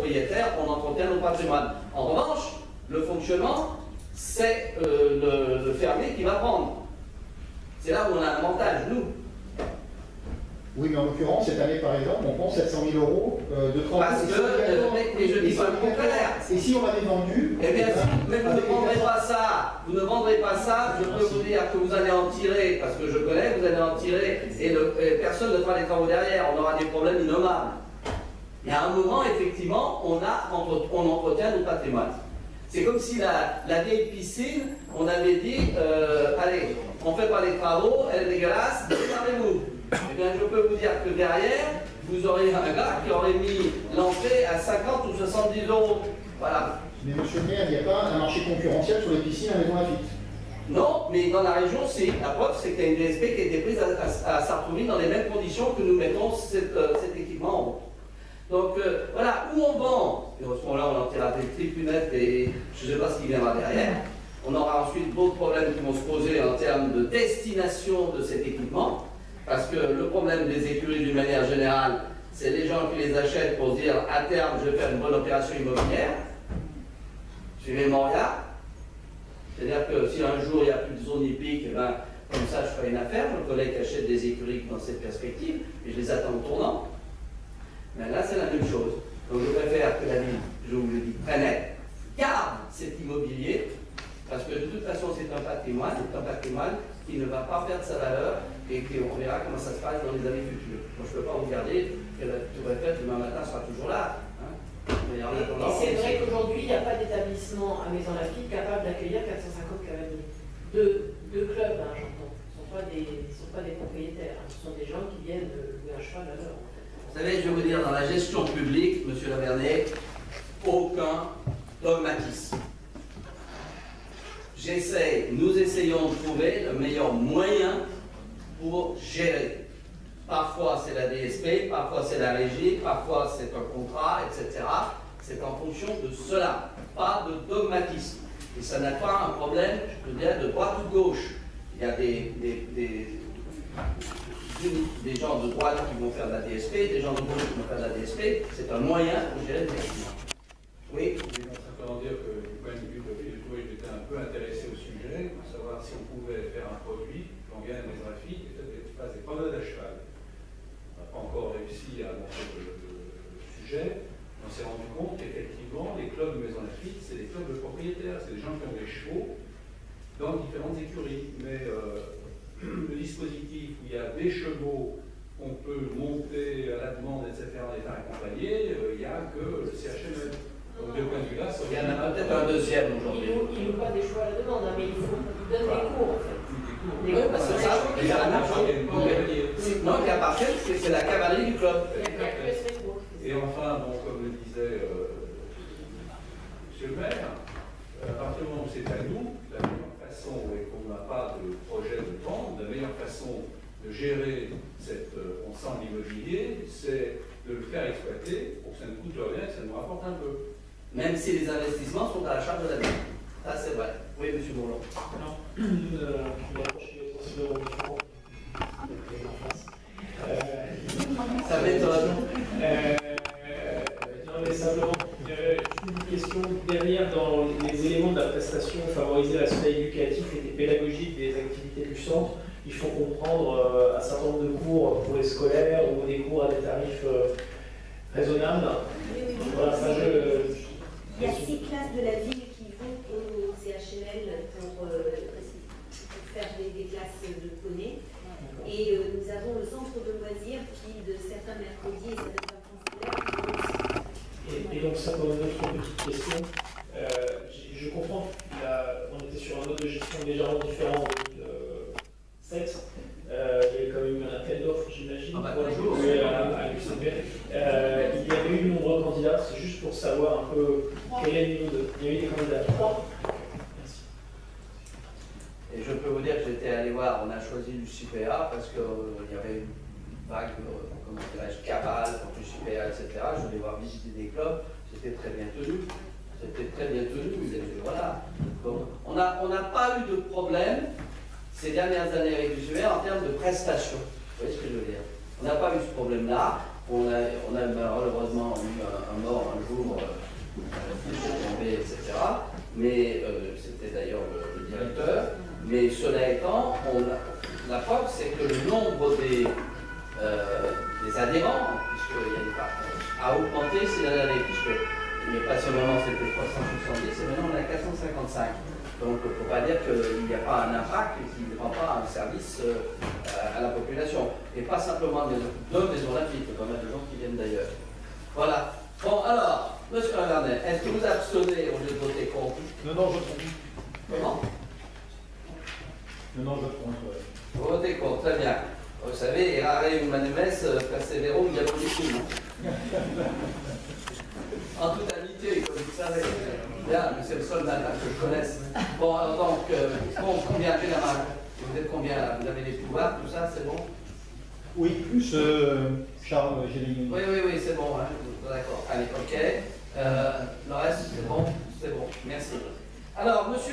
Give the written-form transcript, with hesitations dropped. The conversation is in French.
propriétaires, on entretient nos patrimoines. En revanche, le fonctionnement, c'est le fermier qui va prendre. C'est là où on a un avantage, nous. Oui, mais en l'occurrence, cette année, par exemple, on prend 700 000 euros de travaux. Parce que, et je dis pas le contraire. Et si on l'avait vendu... Eh bien, mais vous ne vendrez pas ça. Vous ne vendrez pas ça, je peux vous dire que vous allez en tirer, parce que je connais, vous allez en tirer, et personne ne fera les travaux derrière, on aura des problèmes innommables. Et à un moment, effectivement, on entretient nos patrimoines. C'est comme si la vieille piscine, on avait dit, allez, on ne fait pas les travaux, elle est dégueulasse, démarrez-vous. Eh bien, je peux vous dire que derrière, vous aurez un gars qui aurait mis l'entrée à 50 ou 70 euros. Voilà. Mais monsieur le maire, il n'y a pas un marché concurrentiel sur les piscines à Maison Lafitte? Non, mais dans la région, c'est. La preuve, c'est qu'il y a une DSP qui a été prise à Sartrouville dans les mêmes conditions que nous mettons cet équipement en route. Donc voilà, où on vend, et à ce moment-là, on en tirera des tripunettes et je ne sais pas ce qui viendra derrière. On aura ensuite d'autres problèmes qui vont se poser en termes de destination de cet équipement. Parce que le problème des écuries, d'une manière générale, c'est les gens qui les achètent pour se dire à terme, je vais faire une bonne opération immobilière. Suivez mon regard. C'est-à-dire que si un jour il n'y a plus de zone hippique, eh ben, comme ça je ferai une affaire. Mon collègue achète des écuries dans cette perspective, et je les attends au tournant. Mais là, c'est la même chose. Donc je préfère que la ville, je vous le dis très net, garde cet immobilier, parce que de toute façon, c'est un patrimoine qui ne va pas perdre sa valeur et qu'on verra comment ça se passe dans les années futures. Moi, je ne peux pas vous garder que la Tour Eiffel, demain matin, sera toujours là. Hein. Mais et c'est vrai qu'aujourd'hui, il n'y a pas d'établissement à Maison Lafitte capable d'accueillir 450 cavaliers. Deux clubs, hein, j'entends. Ce ne sont pas des propriétaires. Hein. Ce sont des gens qui viennent louer un cheval à l'heure. Vous savez, je vais vous dire, dans la gestion publique, monsieur Lavernet, aucun dogmatisme. Nous essayons de trouver le meilleur moyen pour gérer. Parfois c'est la DSP, parfois c'est la régie, parfois c'est un contrat, etc. C'est en fonction de cela, pas de dogmatisme. Et ça n'a pas un problème, je peux dire, de droite ou de gauche. Il y a des gens de droite qui vont faire de la DSP, des gens de gauche qui vont faire de la DSP. C'est un moyen pour gérer le bâtiment. Oui. Je vais simplement dire que du point de vue de Philippe, j'étais un peu intéressé au sujet, pour savoir si on pouvait faire un produit, qu'on vient à Maison Lafitte, et peut-être fasse des promenades à cheval. On n'a pas encore réussi à montrer le sujet. On s'est rendu compte qu'effectivement, les clubs de Maison Lafitte, c'est des clubs de propriétaires, c'est des gens qui ont des chevaux dans différentes écuries. Mais le dispositif où il y a des chevaux qu'on peut monter à la demande, etc., en état accompagné, il n'y a que le CHML. Donc, de point de vue là, il y en a peut-être un deuxième aujourd'hui. Il ne loue pas des chevaux à la demande, hein, mais il donne des cours en fait. Oui, parce que ça, il y a un argent. Non, qui appartient, c'est la cavalerie du club. Et enfin, bon, comme le disait monsieur le maire, à partir du moment où c'est à nous, la meilleure façon, et qu'on n'a pas de projet de vente, la meilleure façon de gérer cet ensemble immobilier, c'est de le faire exploiter pour que ça ne coûte rien, que ça nous rapporte un peu. Même si les investissements sont à la charge de la ville. Ça, c'est vrai. Oui, monsieur Bourlon. Non, une approche qui est sensiblement différente. Ça m'étonne. Non, mais simplement, une question derrière, dans les éléments de la prestation, favoriser l'aspect éducatif et pédagogique des activités du centre. Il faut comprendre un certain nombre de cours pour les scolaires ou des cours à des tarifs raisonnables. Voilà, ça, il y a 6 classes de la ville qui vont au CHML pour faire des classes de poney. Et nous avons le centre de loisirs qui, de certains mercredis et certains vacances scolaires, et donc ça, pour une autre petite question, je comprends qu'on était sur un mode de gestion légèrement différent en 2007. Il y avait quand même eu un appel d'offres, j'imagine, à l'UCP. Il y avait eu de nombreux candidats, c'est juste pour savoir un peu quel est le niveau de... Il y a eu des candidats. 3. Merci. Et je peux vous dire que j'étais allé voir, on a choisi l'UCPA parce qu'il y avait une vague, comment dirais-je, cavale contre l'UCPA, etc. Je voulais voir visiter des clubs, c'était très bien tenu. C'était très bien tenu, voilà. Donc, on n'a pas eu de problème ces dernières années avec l'UCPA en termes de prestations. Vous voyez ce que je veux dire? On n'a pas eu ce problème-là. On a malheureusement eu un mort un jour, qui est tombé, etc. Mais c'était d'ailleurs le directeur. Mais cela étant, la preuve, c'est que le nombre des adhérents, a augmenté ces dernières années, puisque il n'y a pas ce moment c'était 370, et maintenant on est à 455. Donc il ne faut pas dire qu'il n'y a pas un impact et qu'il ne rend pas un service à la population. Et pas simplement de maisons olympiques, il y a pas mal de gens qui viennent d'ailleurs. Voilà. Bon, alors, monsieur Lavernet, est-ce que vous abstenez au lieu de voter contre? Non, je trompe. Comment? Non, je trompe. Vous votez contre, très bien. Vous savez, errare humanem est, perseverum diabolicum. En toute amitié, comme vous savez. Bien, mais c'est le seul matin que je connaisse. Bon, alors donc, combien général? Vous êtes combien là? Vous avez les pouvoirs, tout ça, c'est bon? Oui, plus Charles Géligne. Oui, c'est bon, hein. D'accord. Allez, ok. Le reste, c'est bon? C'est bon, merci. Alors, monsieur.